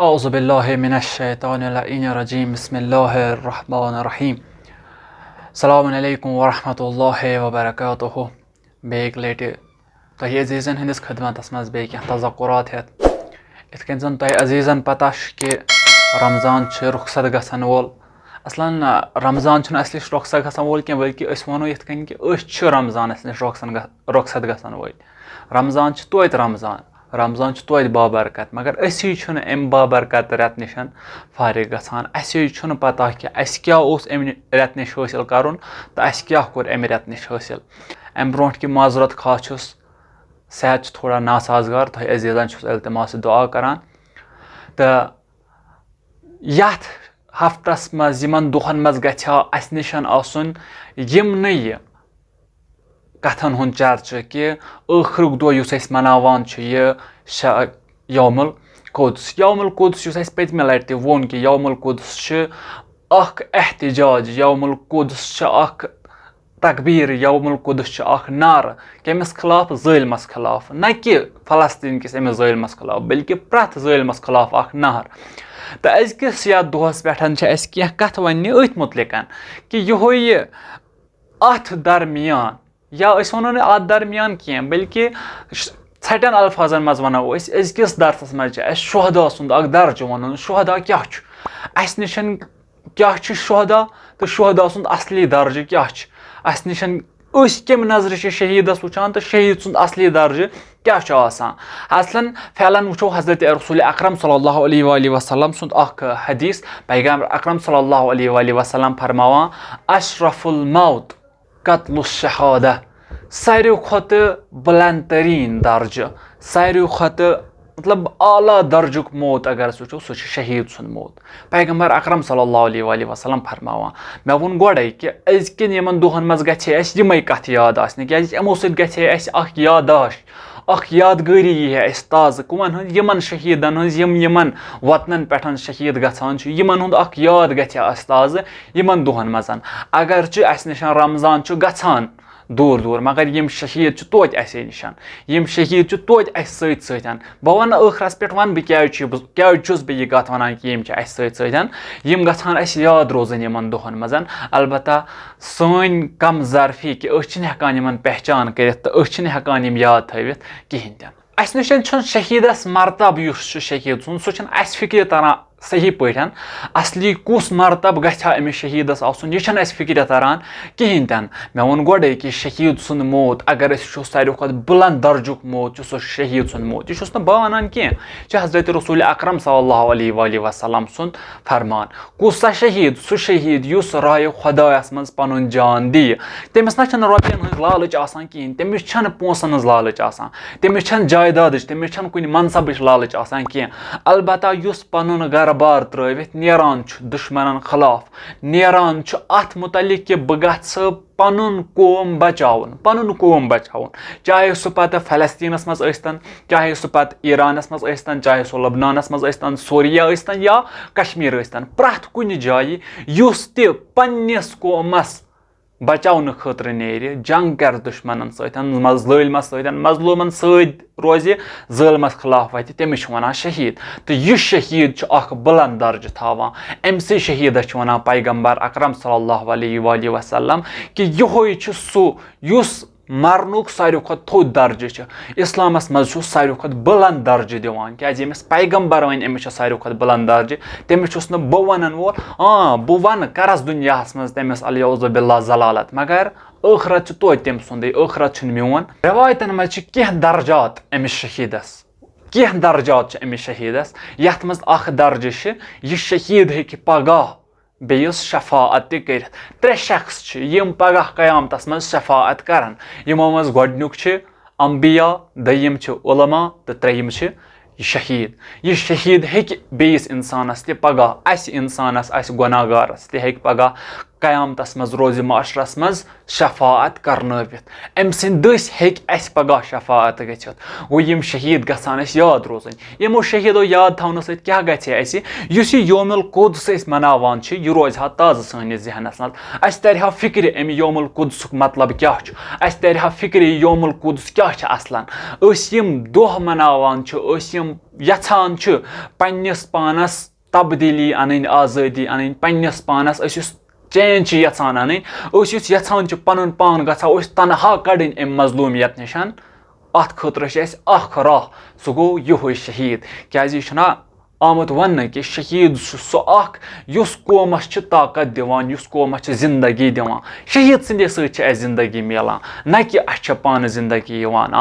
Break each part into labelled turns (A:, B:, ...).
A: أعوذ بالله من الشيطان اللعين الرجيم بسم الله الرحمن الرحيم السلام عليكم ورحمة الله وبركاته بیٚیہِ لٹہِ تۄہہِ عزیٖزن ہٕنٛدِس خدمتس منٛز بیٚیہِ کینٛہہ تذکُرات ہٮ۪تھ یِتھ کٔنۍ زن تۄہہِ عزیٖزن پتہ چھُ کہِ رمضان چھُ رُخصت گژھن وول اصلاً رمضان چھُنہٕ اَسہِ نِش رۄخصت گژھن وول کینٛہہ بٔلکہِ أسۍ وَنو یِتھ کٔنۍ کہِ أسۍ چھِ رمضانس نِش رۄخصت گژھن وٲلۍ رمضان چھُ توتہِ رمضان چھُ توتہِ بابرکت مگر أسی چھُنہٕ اَمہِ بابرکت رٮ۪تہٕ نِش فارغ گژھان اَسے چھُنہٕ پتہ کہِ اَسہِ کیاہ اوس اَمہِ رٮ۪تہٕ نِش حٲصِل کرُن تہٕ اَسہِ کیاہ کوٚر اَمہِ رٮ۪تہٕ نِش حٲصِل اَمہِ برونٛٹھ کہِ معذرت خواہ چھُس صحت چھُ تھوڑا ناسازگار تۄہہِ عزیٖزن چھُس التماس دُعا کران تہٕ یتھ ہفتس منٛز یِمن دۄہن منٛز گژھِ ہا اَسہِ نِش آسُن یِمنٕے یہِ کتھن ہُنٛد چرچہٕ کہِ ٲخرُک دۄہ یُس أسۍ مناوان چھُ یہِ یوم القدس یُس اَسہِ پٔتمہِ لٹہِ تہِ ووٚن کہِ یوم القدس چھُ اکھ احتجاج یوم القدس چھُ اکھ تقبیٖر یوم القدس چھُ اکھ نعرٕ کٔمِس خٕلاف ظٲلمس خٕلاف نہ کہِ فلسطیٖن کِس أمِس ظٲلمس خٕلاف بلکہِ پرٛٮ۪تھ ظٲلمس خٕلاف اکھ نعرٕ تہٕ أزکِس یتھ دۄہس پٮ۪ٹھ چھِ اَسہِ کینٛہہ کتھٕ وَننہِ أتھۍ مُتعلِقن کہِ یِہوے اتھ درمیان یا أسۍ وَنو نہٕ اتھ درمیان کینٛہہ بلکہِ ژھٹٮ۪ن الفاظن منٛز وَنو أسۍ أزکِس درسس منٛز چھِ اَسہِ شہدا سُنٛد اکھ درجہٕ وَنُن شہدا کیاہ چھُ اَسہِ نِش کیاہ چھُ شہدا تہٕ شہدا سُنٛد اصلی درجہٕ کیاہ چھُ اَسہِ نِش أسۍ کمہِ نظرِ چھِ شہیٖدس وٕچھان تہٕ شہیٖد سُنٛد اصلی درجہٕ کیاہ چھُ آسان اصلن فعلن وٕچھو حضرت رسول اکرم صلی اللہ علیہ وسلم سُنٛد اکھ حدیٖث پیغمبر اکرم صلی اللہ علیہ وسلم فرماوان اشرف الموت قتل الشہادہ ساروی کھۄتہٕ بلند تریٖن درجہٕ ساروی کھۄتہٕ مطلب اعلیٰ درجُک موت اگر أسۍ وٕچھو سُہ چھُ شہیٖد سُنٛد موت پیغمبر اکرم صلی اللہ علیہ وسلم فرماوان مےٚ ووٚن گۄڈے کہِ أزکٮ۪ن یِمن دۄہن منٛز گژھِ ہے اَسہِ یِمے کتھٕ یاد آسنہِ کیازِ یِمو سۭتۍ گژھِ ہے اَسہِ اکھ یاداشت اکھ یادگٲری یی ہے اَسہِ تازٕ کٕمن ہٕنٛز یِمن شہیٖدن ہٕنٛز یِمن وطنن پٮ۪ٹھ شہیٖد گژھان چھُ یِمن ہُنٛد اکھ یاد گژھِ ہے اَسہِ تازٕ یِمن دۄہن منٛز اگرچہِ اَسہِ نِش رمضان چھُ گژھان دوٗر دوٗر مگر یِم شہیٖد چھِ توتہِ اَسے نِش یِم شہیٖد چھِ توتہِ اَسہِ سۭتۍ بہٕ وَنہٕ ٲخرس پٮ۪ٹھ وَنہٕ بہٕ کیازِ چھُس بہٕ یہِ کَتھ وَنان کہِ یِم چھِ اَسہِ سۭتۍ یِم گژھن اَسہِ یاد روزٕنۍ یِمن دۄہن منٛز البتہ سٲنۍ کم ظرفی کہِ أسۍ چھِنہٕ ہٮ۪کان یِمن پہچان کٔرِتھ تہٕ أسۍ چھِنہٕ ہٮ۪کان یِم یاد تھٲوِتھ کِہینۍ تہِ اَسہِ نِش چھُنہٕ شہیٖدس مرتب یُس چھُ شہیٖد سُنٛد سُہ چھُنہٕ اَسہِ فِکرِ تران صحیح پٲٹھۍ اصلی کُس مرتب گژھِ ہا أمِس شہیٖدس آسُن یہِ چھنہٕ اَسہِ فِکرِ تران کِہینۍ تہِ نہٕ مےٚ ووٚن گۄڈے کہِ شہیٖد سُنٛد موت اگر أسۍ وٕچھو ساروی کھۄتہٕ بلند درجُک موت چھُ سُہ شہیٖد سُنٛد موت یہِ چھُس نہٕ بہٕ وَنان کینٛہہ یہِ چھُ حضرت رسول اکرم صلی اللہ علیہ وسلم سُنٛد فرمان کُس سا شہیٖد سُہ شہیٖد یُس راے خۄدایس منٛز پنُن جان دِیہِ تٔمِس نہ چھنہٕ رۄپین ہٕنٛز لالٕچ آسان کِہینۍ تٔمِس چھنہٕ پونٛسن ہٕنٛز لالٕچ آسان تٔمِس چھنہٕ جایدادٕچ تٔمِس چھنہٕ کُنہِ منصبٕچ لالٕچ آسان کینٛہہ البتہ یُس پنُن گرٕ بار ترٲوِتھ نیران چھُ دُشمنن خٕلاف نیران چھُ اتھ مُتعلِق کہِ بہٕ گژھٕ پنُن قوم بچاوُن چاہے سُہ پتہٕ فلسطیٖنس منٛز ٲسۍتن چاہے سُہ پتہٕ ایرانس منٛز ٲسۍتن چاہے سُہ لبنانس منٛز ٲسۍتن سوریا ٲسۍتن یا کشمیٖر ٲسۍتن پرٛٮ۪تھ کُنہِ جایہِ یُس تہِ پننِس قومس بچاونہٕ خٲطرٕ نیرِ جنگ کرِ دُشمنن سۭتۍ ظٲلمس سۭتۍ مظلوٗمن سۭتۍ روزِ ظٲلمس خٕلاف وتھِ تٔمِس چھِ وَنان شہیٖد تہٕ یہِ شہیٖد چھُ اکھ بلند درجہٕ تھاوان أمسٕے شہیٖدس چھِ وَنان پیغمبر اکرم صلی اللہ علیہ وسلم کہِ یِہوے چھُ سُہ یُس مرنُک ساروی کھۄتہٕ تھوٚد درجہٕ چھُ اسلامس منٛز چھُ ساروی کھۄتہٕ بلند درجہٕ دِوان کیازِ ییٚمِس پیغمبر وَنہِ أمِس چھُ ساروی کھۄتہٕ بلند درجہٕ تٔمِس چھُس نہٕ بہٕ وَنان وول بہٕ وَنہٕ کرس دُنیاہس منٛز تٔمِس الیعوذ باللہ ضلالت مگر ٲخرت چھُ توتہِ تٔمۍ سُنٛدٕے ٲخرت چھُنہٕ میون رٮ۪وایتن منٛز چھِ کینٛہہ درجات أمِس شہیٖدس یتھ منٛز اکھ درجہٕ چھِ یہِ شہیٖد ہیٚکہِ پگاہ بیٚیِس شفاعت تہِ کٔرِتھ 3 شخص چھِ یِم پگاہ قیامتس منٛز شفاعت کرن یِمو منٛز گۄڈنیُک چھِ انبیا دوٚیِم چھِ علما تہٕ ترٛیٚیِم چھِ یہِ شہیٖد ہیٚکہِ بیٚیِس انسانس تہِ پگاہ اسہِ انسانس اسہِ گۄناہ گارس تہِ ہیٚکہِ پگاہ قیامتس منٛز روزِ معاشرس منٛز شفاعت کرنٲوِتھ أمۍ سٕنٛدۍ دٔسۍ ہیٚکہِ اَسہِ پگاہ شفاعت گٔژھِتھ گوٚو یِم شہیٖد گژھان اَسہِ یاد روزٕنۍ یِمو شہیٖدو یاد تھاونہٕ سۭتۍ کیاہ گژھِ اَسہِ یُس یہِ یوم القُدس أسۍ مناوان چھِ یہِ روزِ ہا تازٕ سٲنِس ذہنس منٛز اَسہِ ترِ ہا فِکرِ اَمہِ یوم القُدسُک مطلب کیاہ چھُ اَسہِ ترِ ہا فِکرِ یہِ یوم القُدس کیاہ چھِ اصلن أسۍ یِم دۄہ مناوان چھِ أسۍ یِم یژھان چھِ پننِس پانس تبدیٖلی انٕنۍ آزٲدی انٕنۍ پننِس پانس أسۍ یُس چینج چھِ یژھان انٕنۍ أسۍ یُس یژھان چھِ پنُن پان گژھو أسۍ تنہا کڑٕنۍ امہِ مظلوٗمیت نِش اتھ خٲطرٕ چھِ اَسہِ اکھ راہ سُہ گوٚو یِہوے شہیٖد کیازِ یہِ چھُنہ آمُت وننہٕ کہِ شہیٖد چھُ سُہ اکھ یُس قومس چھُ طاقت دِوان یُس قومس چھِ زندگی دِوان شہیٖد سٕنٛدے سۭتۍ چھِ اَسہِ زندگی میلان نہ کہِ اَسہِ چھِ پانہٕ زندگی یِوان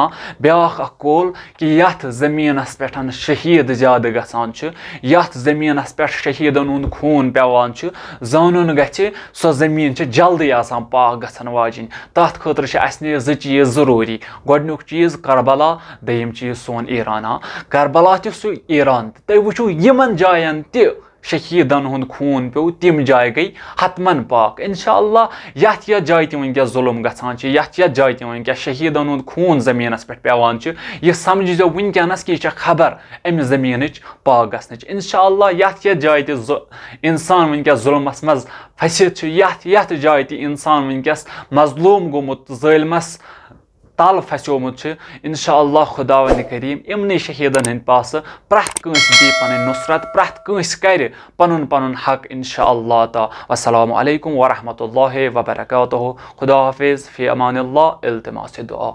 A: بیاکھ اکھ قول کہِ یتھ زٔمیٖنس پٮ۪ٹھ شہیٖد زیادٕ گژھان چھِ یتھ زٔمیٖنس پٮ۪ٹھ شہیٖدن ہُنٛد خوٗن پیٚوان چھُ زانُن گژھِ سۄ زٔمیٖن چھِ جلدی آسان پاک گژھن واجِنۍ تتھ خٲطرٕ چھِ اَسہِ نِش 2 چیٖز ضروٗری گۄڈنیُک چیٖز کربلا دوٚیِم چیٖز سون ایران کربلا تہِ سُہ ایران تہِ تُہۍ وٕچھِو یِمن جاین تہِ شہیٖدن ہُنٛد خوٗن پیوٚو تِم جایہِ گٔے حتمن پاک انشاء اللہ یتھ جایہِ تہِ وٕنکیٚس ظُلُم گژھان چھِ یتھ جایہِ تہِ وٕنکیٚس شہیٖدن ہُنٛد خوٗن زٔمیٖنس پٮ۪ٹھ پیٚوان چھُ یہِ سمجھزیٚو وٕنکیٚنس کہِ یہِ چھےٚ خبر امہِ زٔمیٖنٕچ پاک گژھنٕچ انشاء اللہ یتھ جایہِ تہِ انسان وٕنکیٚس ظُلمس منٛز پھٔسِتھ چھُ یتھ جایہِ تہِ انسان وٕنکیٚس مظلوٗم گوٚمُت ظٲلمس تل پھسیومُت چھُ انشاء اللہ خۄدا ونہِ کریٖم یِمنٕے شہیٖدن ہٕنٛدۍ پاسہٕ پرٛٮ۪تھ کٲنٛسہِ دی پنٕنۍ نُصرت پرٛٮ۪تھ کٲنٛسہِ کرِ پنُن پنُن حق انشاء اللہ تعالیٰ والسلام علیکم ورحمتہ اللہ وبرکاتہ خدا حافظ فی امان اللہ التماس دعا